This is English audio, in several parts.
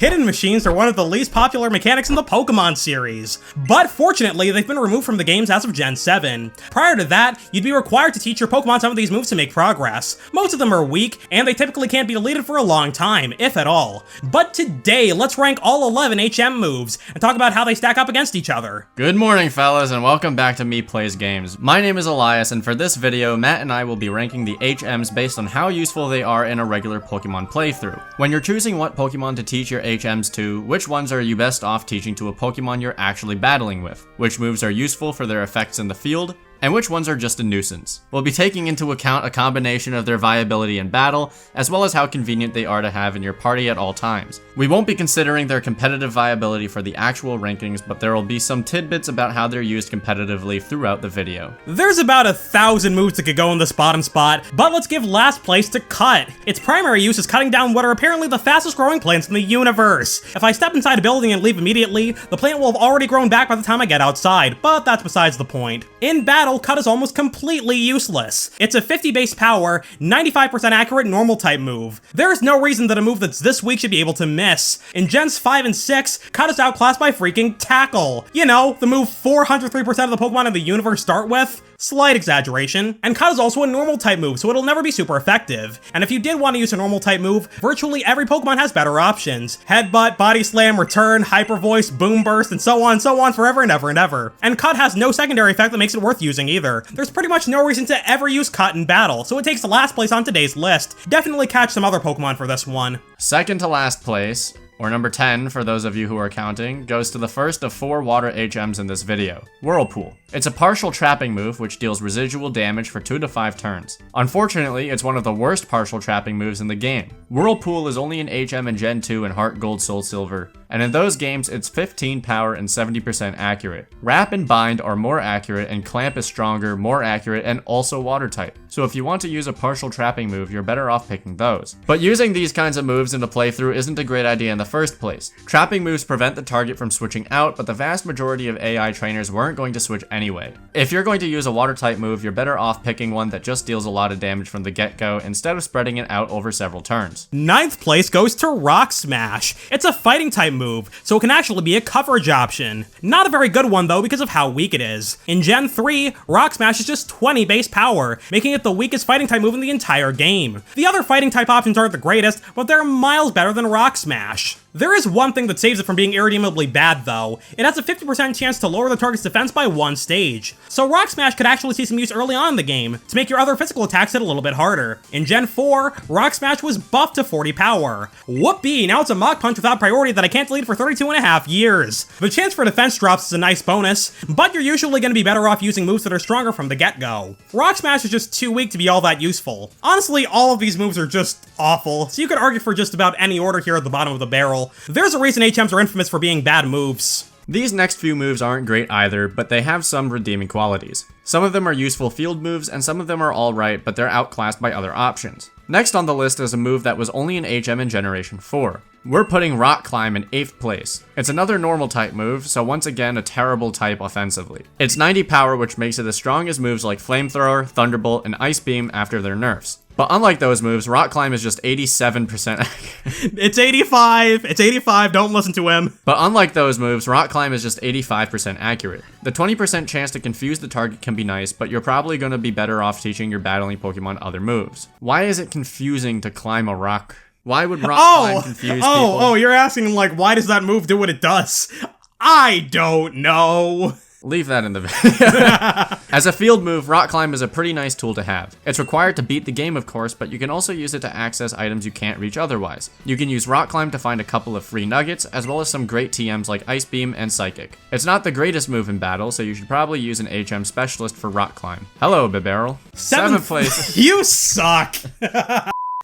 Hidden machines are one of the least popular mechanics in the Pokemon series, but fortunately they've been removed from the games as of Gen 7. Prior to that, you'd be required to teach your Pokemon some of these moves to make progress. Most of them are weak, and they typically can't be deleted for a long time, if at all. But today, let's rank all 11 HM moves, and talk about how they stack up against each other. Good morning, fellas, and welcome back to MEPlaysGames. My name is Elias, and for this video, Matt and I will be ranking the HMs based on how useful they are in a regular Pokemon playthrough. When you're choosing what Pokemon to teach your HMs to, which ones are you best off teaching to a Pokemon you're actually battling with? Which moves are useful for their effects in the field? And which ones are just a nuisance? We'll be taking into account a combination of their viability in battle, as well as how convenient they are to have in your party at all times. We won't be considering their competitive viability for the actual rankings, but there will be some tidbits about how they're used competitively throughout the video. There's about 1,000 moves that could go in this bottom spot, but let's give last place to Cut. Its primary use is cutting down what are apparently the fastest growing plants in the universe. If I step inside a building and leave immediately, the plant will have already grown back by the time I get outside, but that's besides the point. In battle, Cut is almost completely useless. It's a 50 base power, 95% accurate normal type move. There is no reason that a move that's this weak should be able to miss. In Gens 5 and 6, Cut is outclassed by freaking Tackle. You know, the move 403% of the Pokemon in the universe start with. Slight exaggeration. And Cut is also a normal type move, so it'll never be super effective. And if you did want to use a normal type move, virtually every Pokemon has better options. Headbutt, Body Slam, Return, Hyper Voice, Boom Burst, and so on forever and ever and ever. And Cut has no secondary effect that makes it worth using either. There's pretty much no reason to ever use Cut in battle, so it takes the last place on today's list. Definitely catch some other Pokemon for this one. Second to last place, or number 10 for those of you who are counting, goes to the first of 4 water HMs in this video, Whirlpool. It's a partial trapping move which deals residual damage for 2 to 5 turns. Unfortunately, it's one of the worst partial trapping moves in the game. Whirlpool is only an HM in Gen 2 and Heart Gold Soul Silver, and in those games it's 15 power and 70% accurate. Wrap and Bind are more accurate, and Clamp is stronger, more accurate, and also water type. So if you want to use a partial trapping move, you're better off picking those. But using these kinds of moves in a playthrough isn't a great idea in the first place. Trapping moves prevent the target from switching out, but the vast majority of AI trainers weren't going to switch anyway. If you're going to use a water type move, you're better off picking one that just deals a lot of damage from the get-go instead of spreading it out over several turns. 9th place goes to Rock Smash. It's a fighting type move, so it can actually be a coverage option. Not a very good one though because of how weak it is. In Gen 3, Rock Smash is just 20 base power, making it the weakest fighting type move in the entire game. The other fighting type options aren't the greatest, but they're miles better than Rock Smash. There is one thing that saves it from being irredeemably bad though. It has a 50% chance to lower the target's defense by 1 stage. So Rock Smash could actually see some use early on in the game to make your other physical attacks hit a little bit harder. In Gen 4, Rock Smash was buffed to 40 power. Whoopee, now it's a Mach Punch without priority that I can't delete for 32.5 years. The chance for defense drops is a nice bonus, but you're usually going to be better off using moves that are stronger from the get-go. Rock Smash is just too weak to be all that useful. Honestly, all of these moves are just awful, so you could argue for just about any order here at the bottom of the barrel. There's a reason HMs are infamous for being bad moves. These next few moves aren't great either, but they have some redeeming qualities. Some of them are useful field moves, and some of them are alright, but they're outclassed by other options. Next on the list is a move that was only an HM in Generation 4. We're putting Rock Climb in 8th place. It's another normal type move, so once again a terrible type offensively. It's 90 power, which makes it as strong as moves like Flamethrower, Thunderbolt, and Ice Beam after their nerfs. But unlike those moves, Rock Climb is just 87% accurate. It's 85, don't listen to him. But unlike those moves, Rock Climb is just 85% accurate. The 20% chance to confuse the target can be nice, but you're probably going to be better off teaching your battling Pokemon other moves. Why is it confusing to climb a rock? Why would Rock Climb confuse people? Oh, you're asking like, why does that move do what it does? I don't know. Leave that in the video. As a field move, Rock Climb is a pretty nice tool to have. It's required to beat the game, of course, but you can also use it to access items you can't reach otherwise. You can use Rock Climb to find a couple of free nuggets, as well as some great TMs like Ice Beam and Psychic. It's not the greatest move in battle, so you should probably use an HM specialist for Rock Climb. Hello, Bibarel. 7th place. You suck.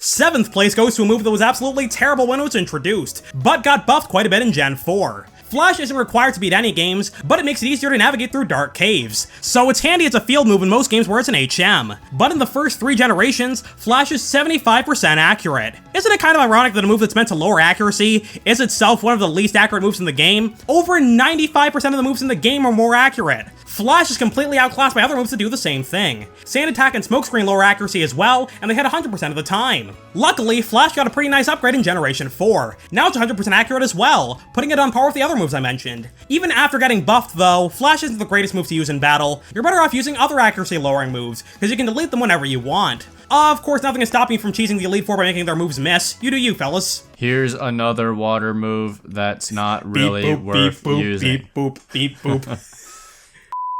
7th place goes to a move that was absolutely terrible when it was introduced, but got buffed quite a bit in Gen 4. Flash isn't required to beat any games, but it makes it easier to navigate through dark caves. So it's handy as a field move in most games where it's an HM. But in the first 3 generations, Flash is 75% accurate. Isn't it kind of ironic that a move that's meant to lower accuracy is itself one of the least accurate moves in the game? Over 95% of the moves in the game are more accurate. Flash is completely outclassed by other moves that do the same thing. Sand Attack and Smokescreen lower accuracy as well, and they hit 100% of the time. Luckily, Flash got a pretty nice upgrade in Generation 4. Now it's 100% accurate as well, putting it on par with the other moves I mentioned. Even after getting buffed though, Flash isn't the greatest move to use in battle. You're better off using other accuracy lowering moves, because you can delete them whenever you want. Of course, nothing is stopping you from cheesing the Elite Four by making their moves miss. You do you, fellas. Here's another water move that's not really worth using. Beep boop, beep boop.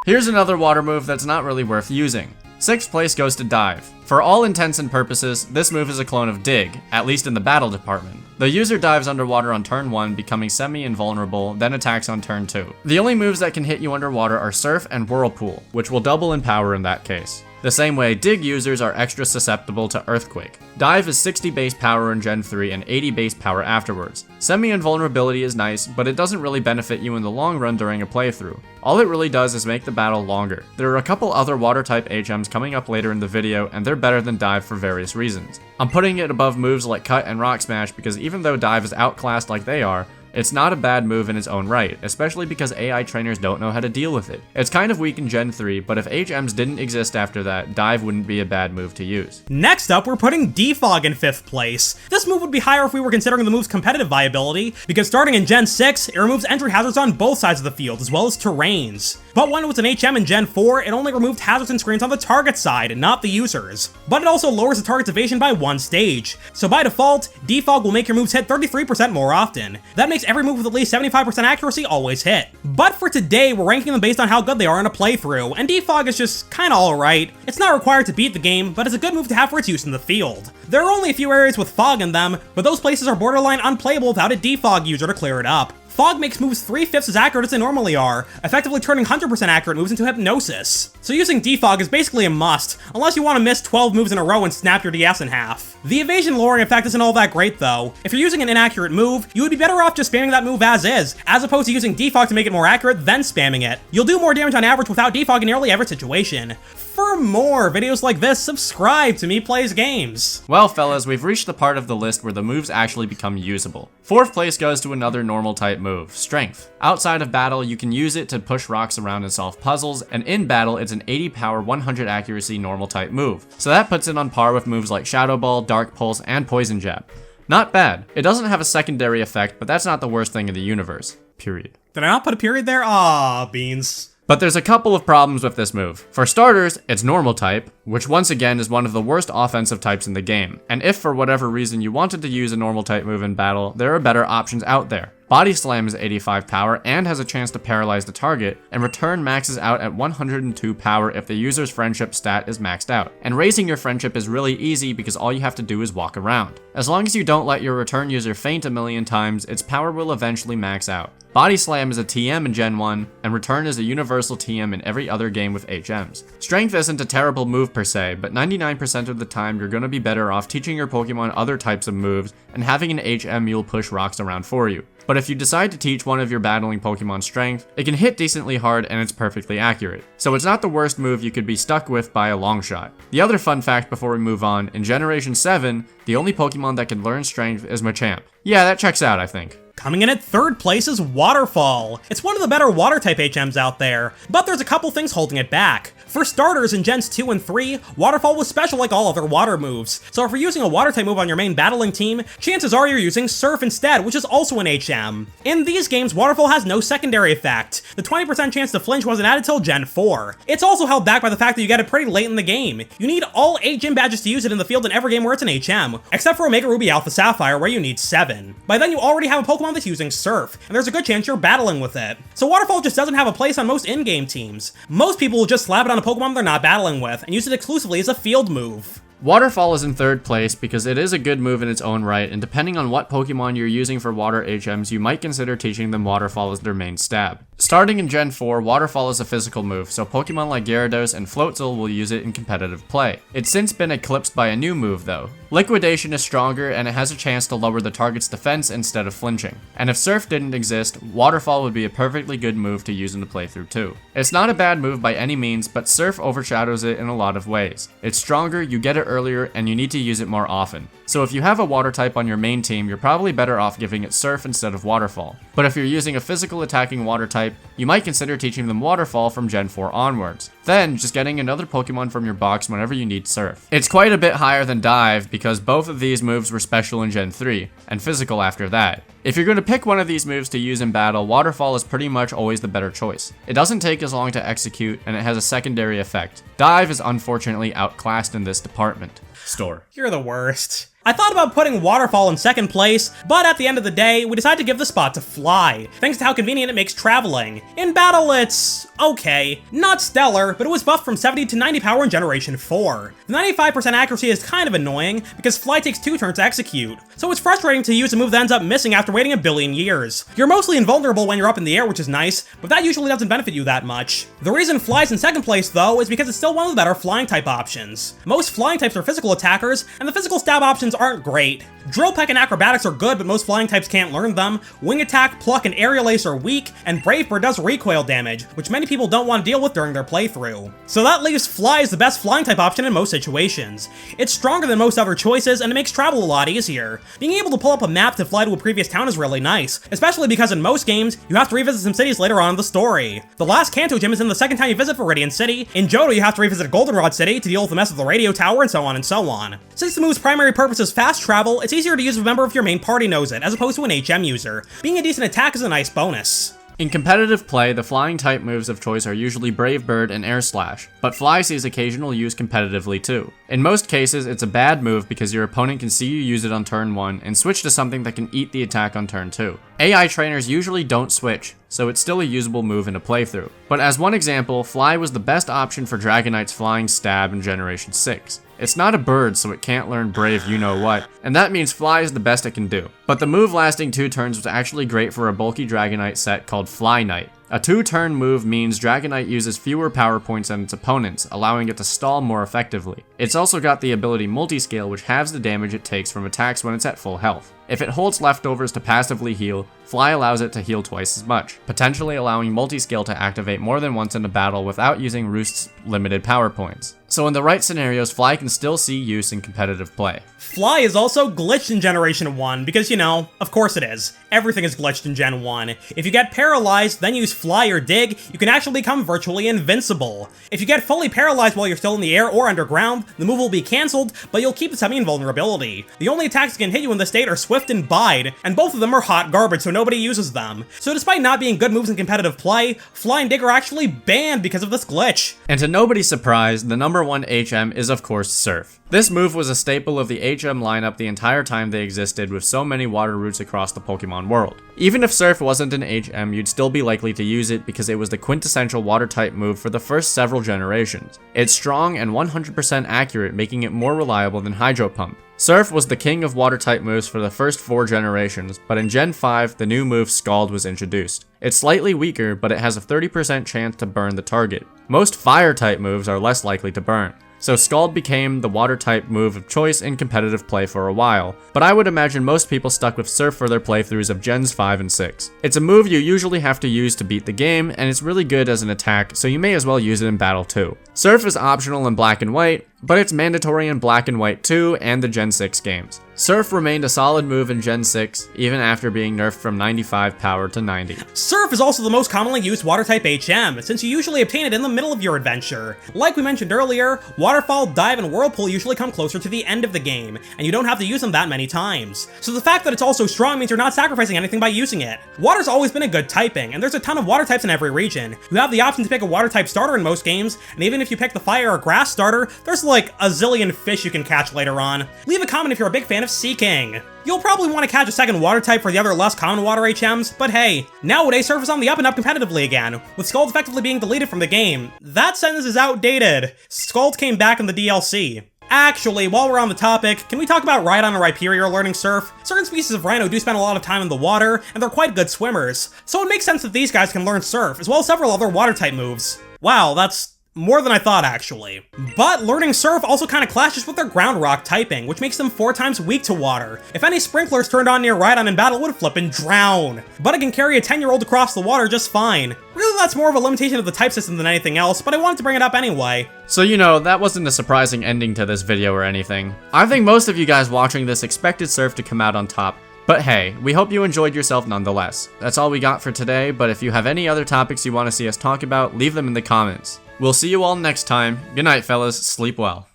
Here's another water move that's not really worth using. 6th place goes to Dive. For all intents and purposes, this move is a clone of Dig, at least in the battle department. The user dives underwater on turn 1, becoming semi-invulnerable, then attacks on turn 2. The only moves that can hit you underwater are Surf and Whirlpool, which will double in power in that case. The same way, Dig users are extra susceptible to Earthquake. Dive is 60 base power in Gen 3 and 80 base power afterwards. Semi-invulnerability is nice, but it doesn't really benefit you in the long run during a playthrough. All it really does is make the battle longer. There are a couple other water-type HMs coming up later in the video, and they're better than Dive for various reasons. I'm putting it above moves like Cut and Rock Smash because even though Dive is outclassed like they are, it's not a bad move in its own right, especially because AI trainers don't know how to deal with it. It's kind of weak in Gen 3, but if HMs didn't exist after that, Dive wouldn't be a bad move to use. Next up, we're putting Defog in 5th place. This move would be higher if we were considering the move's competitive viability, because starting in Gen 6, it removes entry hazards on both sides of the field, as well as terrains. But when it was an HM in Gen 4, it only removed hazards and screens on the target side, not the users. But it also lowers the target's evasion by 1 stage. So by default, Defog will make your moves hit 33% more often. That makes every move with at least 75% accuracy always hit. But for today, we're ranking them based on how good they are in a playthrough, and Defog is just kinda alright. It's not required to beat the game, but it's a good move to have for its use in the field. There are only a few areas with fog in them, but those places are borderline unplayable without a Defog user to clear it up. Fog makes moves 3/5 as accurate as they normally are, effectively turning 100% accurate moves into hypnosis. So using Defog is basically a must, unless you want to miss 12 moves in a row and snap your DS in half. The evasion lowering effect isn't all that great though. If you're using an inaccurate move, you would be better off just spamming that move as is, as opposed to using Defog to make it more accurate, then spamming it. You'll do more damage on average without Defog in nearly every situation. For more videos like this, subscribe to MEPlaysGames. Well fellas, we've reached the part of the list where the moves actually become usable. 4th place goes to another normal type move, Strength. Outside of battle, you can use it to push rocks around and solve puzzles, and in battle, it's an 80 power, 100 accuracy normal type move. So that puts it on par with moves like Shadow Ball, Dark Pulse, and Poison Jab. Not bad. It doesn't have a secondary effect, but that's not the worst thing in the universe. Period. Did I not put a period there? Aw, beans. But there's a couple of problems with this move. For starters, it's normal type, which once again is one of the worst offensive types in the game. And if for whatever reason you wanted to use a normal type move in battle, there are better options out there. Body Slam is 85 power and has a chance to paralyze the target, and Return maxes out at 102 power if the user's friendship stat is maxed out. And raising your friendship is really easy because all you have to do is walk around. As long as you don't let your return user faint a million times, its power will eventually max out. Body Slam is a TM in Gen 1, and Return is a universal TM in every other game with HMs. Strength isn't a terrible move per se, but 99% of the time you're gonna be better off teaching your Pokemon other types of moves and having an HM mule push rocks around for you. But if you decide to teach one of your battling Pokemon Strength, it can hit decently hard and it's perfectly accurate. So it's not the worst move you could be stuck with by a long shot. The other fun fact before we move on, in Generation 7, the only Pokemon that can learn Strength is Machamp. Yeah, that checks out, I think. Coming in at 3rd place is Waterfall. It's one of the better water type HMs out there, but there's a couple things holding it back. For starters, in Gens 2 and 3, Waterfall was special like all other water moves, so if you're using a water type move on your main battling team, chances are you're using Surf instead, which is also an HM. In these games, Waterfall has no secondary effect. The 20% chance to flinch wasn't added till Gen 4. It's also held back by the fact that you get it pretty late in the game. You need all 8 gym badges to use it in the field in every game where it's an HM, except for Omega Ruby Alpha Sapphire where you need 7. By then you already have a Pokemon that's using Surf, and there's a good chance you're battling with it. So Waterfall just doesn't have a place on most in-game teams. Most people will just slap it on a Pokemon they're not battling with, and use it exclusively as a field move. Waterfall is in 3rd place because it is a good move in its own right, and depending on what Pokemon you're using for water HMs, you might consider teaching them Waterfall as their main stab. Starting in Gen 4, Waterfall is a physical move, so Pokemon like Gyarados and Floatzel will use it in competitive play. It's since been eclipsed by a new move though. Liquidation is stronger and it has a chance to lower the target's defense instead of flinching. And if Surf didn't exist, Waterfall would be a perfectly good move to use in the playthrough too. It's not a bad move by any means, but Surf overshadows it in a lot of ways. It's stronger, you get it earlier, and you need to use it more often. So if you have a water type on your main team, you're probably better off giving it Surf instead of Waterfall. But if you're using a physical attacking water type, you might consider teaching them Waterfall from Gen 4 onwards. Then, just getting another Pokemon from your box whenever you need Surf. It's quite a bit higher than Dive because both of these moves were special in Gen 3, and physical after that. If you're going to pick one of these moves to use in battle, Waterfall is pretty much always the better choice. It doesn't take as long to execute, and it has a secondary effect. Dive is unfortunately outclassed in this department. Store. You're the worst. I thought about putting Waterfall in second place, but at the end of the day, we decided to give the spot to Fly, thanks to how convenient it makes traveling. In battle, it's okay. Not stellar, but it was buffed from 70 to 90 power in Generation 4. The 95% accuracy is kind of annoying, because Fly takes 2 turns to execute, so it's frustrating to use a move that ends up missing after waiting a billion years. You're mostly invulnerable when you're up in the air, which is nice, but that usually doesn't benefit you that much. The reason Fly's in second place, though, is because it's still one of the better flying type options. Most flying types are physical attackers, and the physical stab options aren't great. Drill Peck and Acrobatics are good, but most flying types can't learn them. Wing Attack, Pluck, and Aerial Ace are weak, and Brave Bird does recoil damage, which many people don't want to deal with during their playthrough. So that leaves Fly as the best flying type option in most situations. It's stronger than most other choices, and it makes travel a lot easier. Being able to pull up a map to fly to a previous town is really nice, especially because in most games, you have to revisit some cities later on in the story. The last Kanto Gym is in the second time you visit Viridian City. In Johto, you have to revisit Goldenrod City to deal with the mess of the radio tower, and so on and so on. Since the move's primary purpose is fast travel, it's easier to use if a member of your main party knows it, as opposed to an HM user. Being a decent attack is a nice bonus. In competitive play, the flying type moves of choice are usually Brave Bird and Air Slash, but Fly sees occasional use competitively too. In most cases, it's a bad move because your opponent can see you use it on turn 1 and switch to something that can eat the attack on turn 2. AI trainers usually don't switch, so it's still a usable move in a playthrough. But as one example, Fly was the best option for Dragonite's Flying Stab in Generation 6. It's not a bird, so it can't learn Brave you-know-what, and that means Fly is the best it can do. But the move lasting 2 turns was actually great for a bulky Dragonite set called Fly Knight. A 2-turn move means Dragonite uses fewer power points than its opponents, allowing it to stall more effectively. It's also got the ability Multiscale, which halves the damage it takes from attacks when it's at full health. If it holds leftovers to passively heal, Fly allows it to heal twice as much, potentially allowing Multiscale to activate more than once in a battle without using Roost's limited power points. So in the right scenarios, Fly can still see use in competitive play. Fly is also glitched in Generation 1, because you know, of course it is. Everything is glitched in Gen 1. If you get paralyzed, then use Fly or Dig, you can actually become virtually invincible. If you get fully paralyzed while you're still in the air or underground, the move will be cancelled, but you'll keep the semi-invulnerability. The only attacks that can hit you in this state are Swift and Bide, and both of them are hot garbage, so nobody uses them. So despite not being good moves in competitive play, Fly and Dig are actually banned because of this glitch. And to nobody's surprise, the number 1 HM is of course Surf. This move was a staple of the HM lineup the entire time they existed, with so many water routes across the Pokemon world. Even if Surf wasn't an HM, you'd still be likely to use it because it was the quintessential water type move for the first several generations. It's strong and 100% accurate, making it more reliable than Hydro Pump. Surf was the king of water type moves for the first 4 generations, but in Gen 5, the new move Scald was introduced. It's slightly weaker, but it has a 30% chance to burn the target. Most fire type moves are less likely to burn. So Scald became the water type move of choice in competitive play for a while, but I would imagine most people stuck with Surf for their playthroughs of Gens 5 and 6. It's a move you usually have to use to beat the game, and it's really good as an attack, so you may as well use it in battle too. Surf is optional in Black and White, but it's mandatory in Black and White 2 and the Gen 6 games. Surf remained a solid move in Gen 6, even after being nerfed from 95 power to 90. Surf is also the most commonly used water-type HM, since you usually obtain it in the middle of your adventure. Like we mentioned earlier, Waterfall, Dive, and Whirlpool usually come closer to the end of the game, and you don't have to use them that many times. So the fact that it's also strong means you're not sacrificing anything by using it. Water's always been a good typing, and there's a ton of water types in every region. You have the option to pick a water-type starter in most games, and even if you pick the fire or grass starter, there's like a zillion fish you can catch later on. Leave a comment if you're a big fan of Sea King. You'll probably want to catch a second water type for the other less common water HMs, but hey, nowadays Surf is on the up and up competitively again, with Scald effectively being deleted from the game. That sentence is outdated. Scald came back in the DLC. Actually, while we're on the topic, can we talk about Rhydon or Rhyperior learning Surf? Certain species of Rhino do spend a lot of time in the water, and they're quite good swimmers, so it makes sense that these guys can learn Surf, as well as several other water type moves. Wow, that's More than I thought, actually. But learning Surf also kind of clashes with their ground rock typing, which makes them 4 times weak to water. If any sprinklers turned on near Rhydon in battle, it would flip and drown. But it can carry a 10-year-old across the water just fine. Really, that's more of a limitation of the type system than anything else, but I wanted to bring it up anyway. So you know, that wasn't a surprising ending to this video or anything. I think most of you guys watching this expected Surf to come out on top. But hey, we hope you enjoyed yourself nonetheless. That's all we got for today, but if you have any other topics you want to see us talk about, leave them in the comments. We'll see you all next time. Good night, fellas. Sleep well.